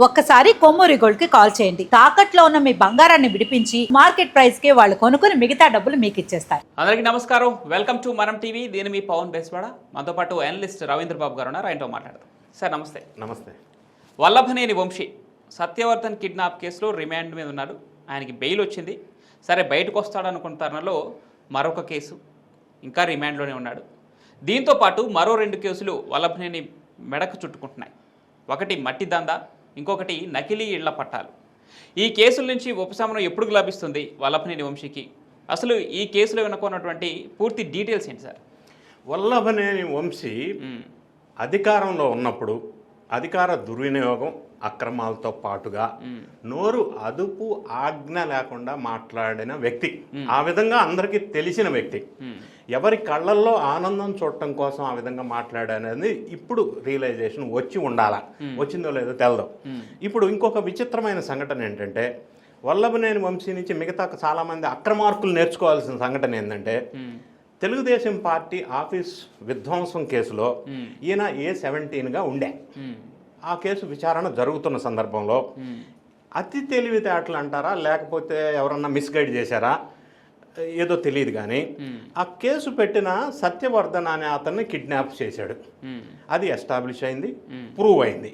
ఒక్కసారి కొమ్మూరి గోల్డ్ కి కాల్ చేయండి. తాకట్లో ఉన్న మీ బంగారాన్ని విడిపించి మార్కెట్ ప్రైస్ కి వాళ్ళు కొనుక్కుని మిగతా డబ్బులు మీకు ఇచ్చేస్తారు. అందరికీ నమస్కారం. వెల్కమ్ టు మనం టీవీ. దీని మీ పవన్ బేస్వాడ. మనతో పాటు అనలిస్ట్ రవీంద్ర బాబు గారు ఉన్నారు. ఆయనతో మాట్లాడదాం. సార్ నమస్తే. నమస్తే. వల్లభనేని వంశీ సత్యవర్ధన్ కిడ్నాప్ కేసులో రిమాండ్ మీద ఉన్నాడు. ఆయనకి బెయిల్ వచ్చింది. సరే బయటకు వస్తాడనుకున్న తరుణంలో మరొక కేసు ఇంకా రిమాండ్లోనే ఉన్నాడు. దీంతో పాటు మరో 2 కేసులు వల్లభనేని మెడకు చుట్టుకుంటున్నాయి. ఒకటి మట్టి దందా, ఇంకొకటి నకిలీ ఇళ్ల పట్టాలు. ఈ కేసుల నుంచి ఉపశమనం ఎప్పుడు లభిస్తుంది వల్లభనేని వంశీకి? అసలు ఈ కేసులో వెనుకున్నటువంటి పూర్తి డీటెయిల్స్ ఏంటి సార్? వల్లభనేని వంశీ అధికారంలో ఉన్నప్పుడు అధికార దుర్వినియోగం అక్రమాలతో పాటుగా నోరు అదుపు ఆజ్ఞ లేకుండా మాట్లాడిన వ్యక్తి. ఆ విధంగా అందరికీ తెలిసిన వ్యక్తి. ఎవరి కళ్ళల్లో ఆనందం చూడటం కోసం ఆ విధంగా మాట్లాడనేది ఇప్పుడు రియలైజేషన్ వచ్చి ఉండాలా, వచ్చిందో లేదో తెలదు. ఇప్పుడు ఇంకొక విచిత్రమైన సంఘటన ఏంటంటే, వల్లభనేని వంశీ నుంచి మిగతా చాలామంది అక్రమార్కులు నేర్చుకోవాల్సిన సంఘటన ఏంటంటే, తెలుగుదేశం పార్టీ ఆఫీస్ విధ్వంసం కేసులో ఈయన A17గా ఉండే. ఆ కేసు విచారణ జరుగుతున్న సందర్భంలో అతి తెలివితేటలు అంటారా లేకపోతే ఎవరన్నా మిస్గైడ్ చేశారా ఏదో తెలియదు కానీ ఆ కేసు పెట్టిన సత్యవర్ధన్ అనే అతన్ని కిడ్నాప్ చేశాడు. అది ఎస్టాబ్లిష్ అయింది, ప్రూవ్ అయింది.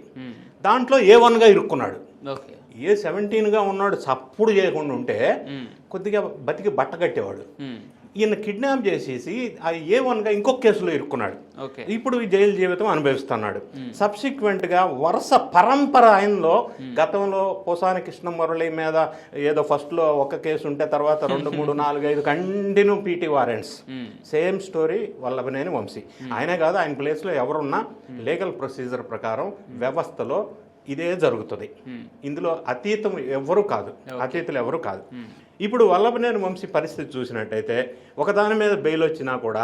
దాంట్లో A1గా ఇరుక్కున్నాడు. A17గా ఉన్నాడు. చప్పుడు చేయకుండా ఉంటే కొద్దిగా బతికి బట్ట కట్టేవాడు. ఈయన కిడ్నాప్ చేసేసి ఆ A1గా ఇంకొక కేసులో ఇరుక్కున్నాడు. ఇప్పుడు జైలు జీవితం అనుభవిస్తున్నాడు. సబ్సిక్వెంట్గా వరుస పరంపర ఆయనలో గతంలో పోసాని కృష్ణమురళి మీద ఏదో ఫస్ట్లో ఒక కేసు ఉంటే తర్వాత 2, 3, 4, 5 continue PT warrants. Same story Vallabhaneni Vamsi. ఆయనే కాదు, ఆయన ప్లేస్లో ఎవరున్నా లీగల్ ప్రొసీజర్ ప్రకారం వ్యవస్థలో ఇదే జరుగుతుంది. ఇందులో అతీతులు ఎవరు కాదు. ఇప్పుడు వల్లభనేని వంశీ పరిస్థితి చూసినట్టయితే ఒకదాని మీద బెయిల్ వచ్చినా కూడా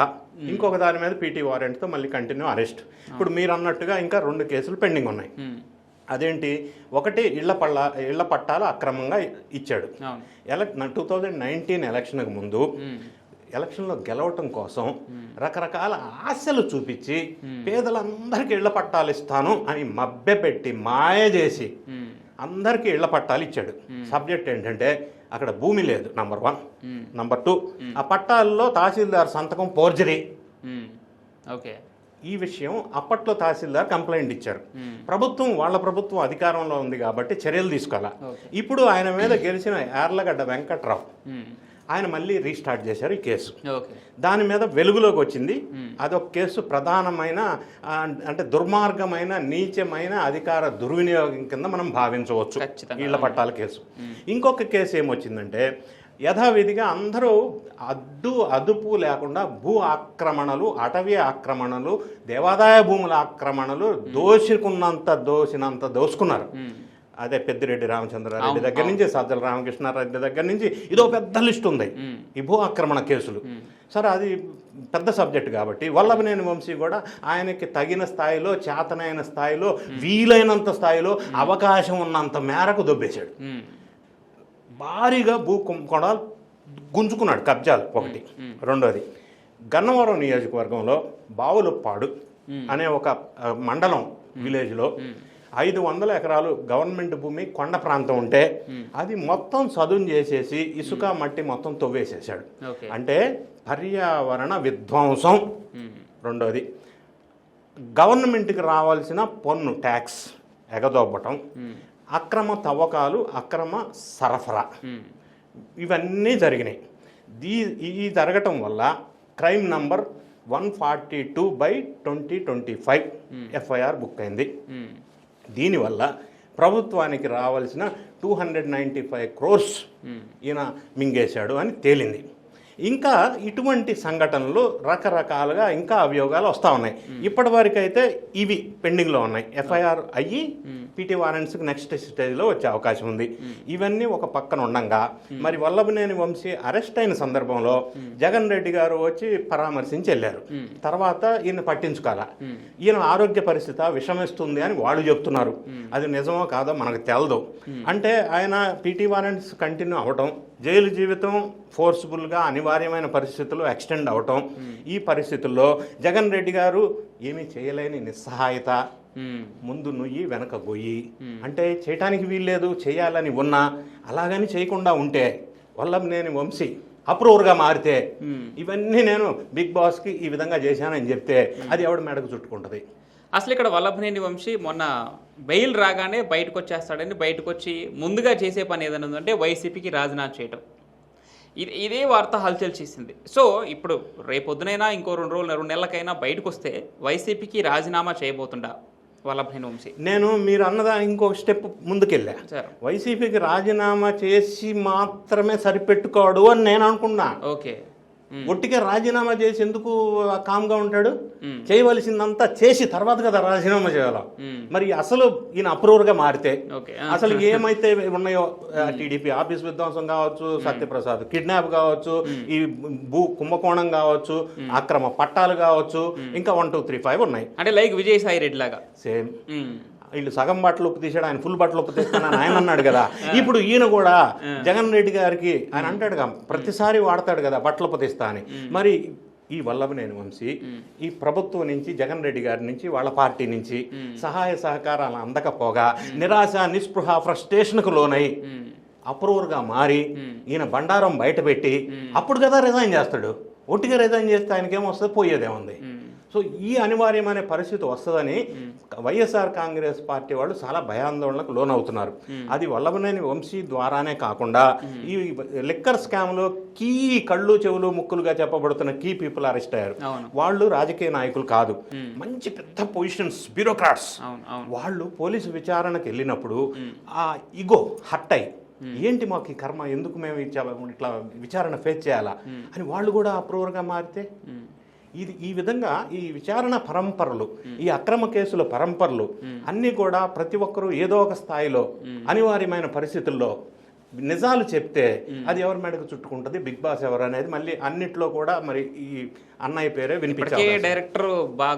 ఇంకొక దాని మీద PT వారెంట్తో మళ్ళీ కంటిన్యూ అరెస్ట్. ఇప్పుడు మీరు అన్నట్టుగా ఇంకా 2 కేసులు పెండింగ్ ఉన్నాయి. అదేంటి, ఒకటి ఇళ్ల పట్టాలు అక్రమంగా ఇచ్చాడు. 2019 ఎలక్షన్కి ముందు ఎలక్షన్లో గెలవటం కోసం రకరకాల ఆశలు చూపించి పేదలందరికీ ఇళ్ల పట్టాలు ఇస్తాను అని మభ్యపెట్టి మాయ చేసి అందరికీ ఇళ్ల పట్టాలు ఇచ్చాడు. సబ్జెక్ట్ ఏంటంటే అక్కడ భూమి లేదు, నంబర్ 1. నంబర్ 2, ఆ పట్టాల్లో తహసీల్దార్ సంతకం ఫోర్జరీ. ఈ విషయం అప్పట్లో తహసీల్దార్ కంప్లైంట్ ఇచ్చారు. వాళ్ళ ప్రభుత్వం అధికారంలో ఉంది కాబట్టి చర్యలు తీసుకోవాలా. ఇప్పుడు ఆయన మీద గెలిచిన యార్లగడ్డ వెంకట్రావు ఆయన మళ్ళీ రీస్టార్ట్ చేశారు ఈ కేసు. దాని మీద వెలుగులోకి వచ్చింది. అదొక కేసు ప్రధానమైన అంటే దుర్మార్గమైన నీచమైన అధికార దుర్వినియోగం కింద మనం భావించవచ్చు ఇళ్ల పట్టాల కేసు. ఇంకొక కేసు ఏమొచ్చిందంటే, యథావిధిగా అందరూ అదుపు లేకుండా భూ ఆక్రమణలు, అటవీ ఆక్రమణలు, దేవాదాయ భూముల ఆక్రమణలు దోసినంత దోసుకున్నారు. అదే పెద్దిరెడ్డి రామచంద్రారెడ్డి దగ్గర నుంచి సజ్జల రామకృష్ణారెడ్డి దగ్గర నుంచి ఇదో పెద్ద లిస్ట్ ఉంది ఈ భూ ఆక్రమణ కేసులు. సరే, అది పెద్ద సబ్జెక్ట్ కాబట్టి వల్లభనేని వంశీ కూడా ఆయనకి తగిన స్థాయిలో, చేతనైన స్థాయిలో, వీలైనంత స్థాయిలో, అవకాశం ఉన్నంత మేరకు దొబ్బేశాడు. భారీగా భూ కుంభకోణాలు గుంజుకున్నాడు, కబ్జాలు ఒకటి. రెండోది, గన్నవరం నియోజకవర్గంలో బావులపాడు అనే ఒక మండలం విలేజ్లో 500 ఎకరాలు గవర్నమెంట్ భూమి కొండ ప్రాంతం ఉంటే అది మొత్తం చదును చేసేసి ఇసుక మట్టి మొత్తం తవ్వేసేసాడు. అంటే పర్యావరణ విధ్వంసం. రెండోది, గవర్నమెంట్కి రావాల్సిన పన్ను ట్యాక్స్ ఎగదొబ్బటం, అక్రమ తవ్వకాలు, అక్రమ సరఫరా, ఇవన్నీ జరిగినాయి. ఈ జరగటం వల్ల క్రైమ్ నంబర్ 142/2025 FIR బుక్ అయింది. దీనివల్ల ప్రభుత్వానికి రావాల్సిన 295 crores ఈయన మింగేశాడు అని తేలింది. ఇంకా ఇటువంటి సంఘటనలు రకరకాలుగా ఇంకా అభియోగాలు వస్తూ ఉన్నాయి. ఇప్పటి వరకు అయితే ఇవి పెండింగ్లో ఉన్నాయి. FIR అయ్యి PT వారెంట్స్కి నెక్స్ట్ స్టేజ్లో వచ్చే అవకాశం ఉంది. ఇవన్నీ ఒక పక్కన ఉండంగా మరి వల్లభనేని వంశీ అరెస్ట్ అయిన సందర్భంలో జగన్ రెడ్డి గారు వచ్చి పరామర్శించి వెళ్ళారు. తర్వాత ఈయన పట్టించుకోవాలా. ఈయన ఆరోగ్య పరిస్థితి విషమిస్తుంది అని వాళ్ళు చెప్తున్నారు. అది నిజమో కాదో మనకు తెలదు. అంటే ఆయన PT వారెంట్స్ కంటిన్యూ అవ్వడం, జైలు జీవితం ఫోర్స్ఫుల్గా అనివార్యమైన పరిస్థితుల్లో ఎక్స్టెండ్ అవటం, ఈ పరిస్థితుల్లో జగన్ రెడ్డి గారు ఏమీ చేయలేని నిస్సహాయత, ముందు నుయ్యి వెనక గొయ్యి అంటే చేయటానికి వీల్లేదు, చేయాలని ఉన్నా అలాగని చేయకుండా ఉంటే వల్లభనేని వంశీ అప్రూవర్గా మారితే ఇవన్నీ నేను బిగ్ బాస్కి ఈ విధంగా చేశానని చెప్తే అది ఎవడి మెడకు చుట్టుకుంటుంది. అసలు ఇక్కడ వల్లభనేని వంశీ మొన్న బెయిల్ రాగానే బయటకు వచ్చేస్తాడని బయటకు వచ్చి ముందుగా చేసే పని ఏదైనా ఉందంటే వైసీపీకి రాజీనామా చేయడం. ఇదే వార్త హల్చల్ చేసింది. సో ఇప్పుడు రేపొద్దునైనా ఇంకో 2 నెలలకైనా బయటకు వస్తే వైసీపీకి రాజీనామా చేయబోతుండా వల్లభనేని వంశీ? నేను మీరు అన్నదానికి ఇంకొక స్టెప్ ముందుకెళ్ళా. వైసీపీకి రాజీనామా చేసి మాత్రమే సరిపెట్టుకోడు అని నేను అనుకున్నా. ఓకే, ఒట్టిగా రాజీనామా చేసి ఎందుకు కామ్గా ఉంటాడు? చేయవలసిందంతా చేసి తర్వాత కదా రాజీనామా చేయాల. మరి అసలు ఈయన అప్రూవర్గా మారితే అసలు ఏమైతే ఉన్నాయో టీడీపీ ఆఫీస్ విధ్వంసం కావచ్చు, సత్యప్రసాద్ కిడ్నాప్ కావచ్చు, ఈ భూ కుంభకోణం కావచ్చు, అక్రమ పట్టాలు కావచ్చు, ఇంకా 1, 2, 3, 5 ఉన్నాయి. అంటే లైక్ విజయసాయి రెడ్డి లాగా సేమ్. వీళ్ళు సగం బట్టలు ఉప్పు తీసాడు, ఆయన ఫుల్ బట్టలు ఉప్పు తీస్తానని ఆయన అన్నాడు కదా. ఇప్పుడు ఈయన కూడా జగన్ రెడ్డి గారికి ఆయన అంటాడుగా, ప్రతిసారి వాడతాడు కదా బట్టలు ఉప్పు తీస్తా అని. మరి ఈ వల్లభనేని వంశీ ఈ ప్రభుత్వం నుంచి, జగన్ రెడ్డి గారి నుంచి, వాళ్ళ పార్టీ నుంచి సహాయ సహకారాలు అందకపోగా నిరాశ, నిస్పృహ, ఫ్రస్ట్రేషన్కు లోనై అప్రూవర్గా మారి ఈయన బండారం బయటపెట్టి అప్పుడు కదా రిజైన్ చేస్తాడు. ఒట్టిగా రిజైన్ చేస్తే ఆయనకేమొస్తుంది? పోయేదేముంది? సో ఈ అనివార్యమైన పరిస్థితి వస్తుందని వైఎస్ఆర్ కాంగ్రెస్ పార్టీ వాళ్ళు చాలా భయాందోళనకు లోనవుతున్నారు. అది వల్లభనేని వంశీ ద్వారానే కాకుండా ఈ లిక్కర్ స్కామ్లో కీ కళ్ళు చెవులు ముక్కులుగా చెప్పబడుతున్న కీ పీపుల్ అరెస్ట్ అయ్యారు. వాళ్ళు రాజకీయ నాయకులు కాదు, మంచి పెద్ద పొజిషన్స్, బ్యూరోక్రాట్స్. వాళ్ళు పోలీసు విచారణకు వెళ్ళినప్పుడు ఆ ఇగో హట్ అయ్యి ఏంటి మాకు ఈ కర్మ, ఎందుకు మేము ఇట్లా విచారణ ఫేస్ చేయాలా అని వాళ్ళు కూడా అప్రూవర్గా మారితే ఈ విధంగా ఈ విచారణ పరంపరలు, ఈ అక్రమ కేసుల పరంపరలు అన్నీ కూడా ప్రతి ఒక్కరూ ఏదో ఒక స్థాయిలో అనివార్యమైన పరిస్థితుల్లో నిజాలు చెప్తే అది ఎవరి మేడకు చుట్టుకుంటుంది, బిగ్ బాస్ ఎవరు అనేది మళ్ళీ అన్నిట్లో కూడా మరి ఈ అన్నయ్య పేరే వినిపించారు. డైరెక్టర్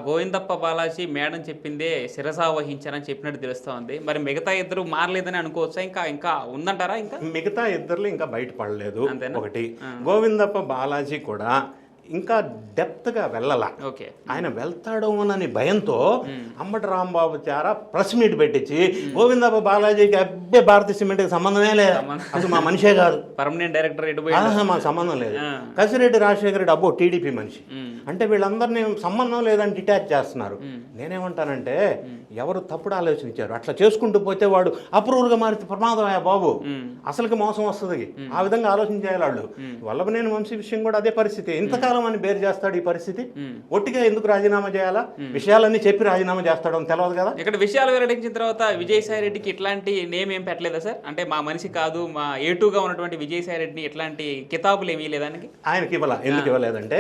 గోవిందప్ప బాలాజీ మేడం చెప్పిందే శిరసా వహించారని చెప్పినట్టు తెలుస్తోంది. మరి మిగతా ఇద్దరు మారలేదని అనుకోవచ్చా? ఇంకా ఉందంటారా? ఇంకా మిగతా ఇద్దరు ఇంకా బయటపడలేదు. ఒకటి గోవిందప్ప బాలాజీ కూడా ఇంకా డెప్త్గా వెళ్ళాల. ఆయన వెళ్తాడు అని భయంతో అంబటి రాంబాబు చారా ప్రెస్ మీట్ పెట్టించి గోవిందప్ప బాలాజీకి అబ్బే భారతీయ సిమెంట్కి సంబంధమే లేదు, అసలు మా మనిషే కాదు, పర్మనెంట్ డైరెక్టర్ మాకు సంబంధం లేదు, కసిరెడ్డి రాజశేఖర రెడ్డి అబ్బో టీడీపీ మనిషి అంటే వీళ్ళందరినీ సంబంధం లేదని డిటాచ్ చేస్తున్నారు. నేనేమంటానంటే ఎవరు తప్పుడు ఆలోచించారు, అట్లా చేసుకుంటూ పోతే వాడు అప్రూవర్గా మారితే ప్రమాదం బాబు, అసలుకి మోసం వస్తుంది. ఆ విధంగా ఆలోచించాలి వాళ్ళు. వల్లభనేని వంశీ విషయం కూడా అదే పరిస్థితి. ఇంతకాలం అని బేర్ చేస్తాడు ఈ పరిస్థితి. ఒట్టిగా ఎందుకు రాజీనామా చేయాలా? విషయాలన్నీ చెప్పి రాజీనామా చేస్తాడు అని తెలియదు కదా. ఇక్కడ విషయాలు వెల్లడించిన తర్వాత విజయసాయి రెడ్డికి ఇట్లాంటి నేమ్ ఏం పెట్టలేదా సార్? అంటే మా మనిషి కాదు, మా A2గా ఉన్నటువంటి విజయసాయి రెడ్డిని ఇట్లాంటి కితాబులు ఏమీ లేదానికి ఆయనకి ఇవ్వాల. ఎందుకు ఇవ్వలేదంటే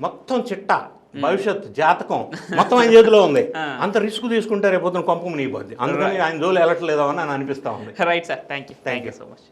మొత్తం చిట్టా భవిష్యత్ జాతకం మొత్తం ఆయన చేతిలో ఉంది. అంత రిస్క్ తీసుకుంటే రేపు కొంపం నీపోద్ది. అందుకని ఆయన జోలు వెళ్ళట్లేదో అని అనిపిస్తా ఉంది. Right sir, thank you so much.